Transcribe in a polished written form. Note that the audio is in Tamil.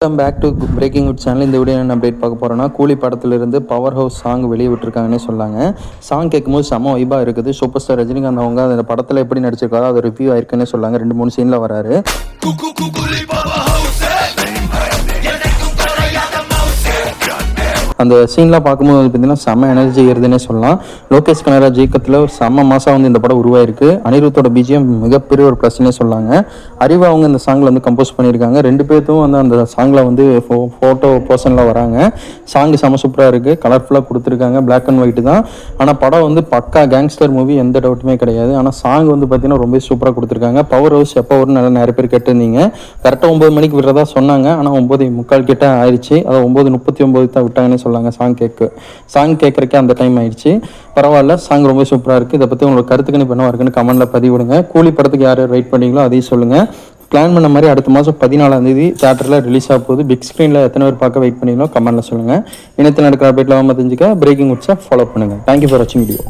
Welcome back to breaking good channel. இந்த வீடியோ என்ன அப்டேட் பார்க்க போகிறோன்னா, கூலி படத்திலிருந்து பவர் ஹவுஸ் சாங் வெளியே விட்டுருக்காங்கன்னே சொல்லாங்க. சாங் கேட்கும்போது செம்ம வைபாக இருக்குது. சூப்பர் ஸ்டார் ரஜினிகாந்த் அவங்க அந்த படத்தில் எப்படி நடிச்சிருக்காரோ அது ரிவ்யூ ஆயிருக்குன்னே சொல்லாங்க. 2-3 சீனில் வராரு. அந்த சீன்லாம் பார்க்கும்போது பார்த்தீங்கன்னா செம்ம எனர்ஜி ஏறுதுன்னே சொல்லலாம். லோகேஷ் கனகராஜ் இயக்கத்தில் செம்ம மாதம் வந்து இந்த படம் உருவாயிருக்கு. அனிருத்தோட பிஜிஎம் மிகப்பெரிய ஒரு ப்ளஸ்னே சொல்லாங்க. அறிவு அவங்க இந்த சாங்கில் வந்து கம்போஸ் பண்ணியிருக்காங்க. 2 பேர்த்தும் வந்து அந்த சாங்கில் வந்து ஃபோட்டோ போர்ஷனில் வராங்க. சாங்கு செம்ம சூப்பராக இருக்குது. கலர்ஃபுல்லாக கொடுத்துருக்காங்க. பிளாக் அண்ட் ஒயிட் தான். ஆனால் படம் வந்து பக்கா கேங்ஸ்டர் மூவி, எந்த டவுட்டுமே கிடையாது. ஆனால் சாங் வந்து பார்த்தீங்கன்னா ரொம்ப சூப்பராக கொடுத்துருக்காங்க. பவர் ஹவுஸ் எப்போ வரும்னு நிறைய பேர் கேட்டிருந்தீங்க. கரெக்டாக 9 மணிக்கு விடுறதா சொன்னாங்க. ஆனால் 9:45 கிட்ட ஆயிடுச்சு. அதை 9:39 தான் விட்டாங்கன்னு சொல்லாங்க. சாங் கேட்கறக்கே அந்த டைம் ஆயிடுச்சு. பரவாயில்ல, சாங் ரொம்ப சூப்பராக இருக்குது. இதை பற்றி உங்களுக்கு கருத்துக்கு என்ன இருக்குன்னு கமெண்ட்டில் பதிவிடுங்க. கூலி படத்துக்கு யார் வெயிட் பண்ணீங்களோ அதையும் சொல்லுங்கள். பிளான் பண்ண மாதிரி அடுத்த மாதம் 14ஆம் தேதி தியேட்டரில் ரிலீஸ் ஆக போகுது. பிக் ஸ்க்ரீனில் எத்தனை பேர் பார்க்க வெயிட் பண்ணீங்களோ கமெண்ட்டில் சொல்லுங்கள். இனத்தில் நடக்கிற அப்டேட்ல தெரிஞ்சுக்க பிரேக்கிங் குட்ஸை ஃபாலோ பண்ணுங்கள். தேங்க்யூ ஃபார் வாட்சிங் வீடியோ.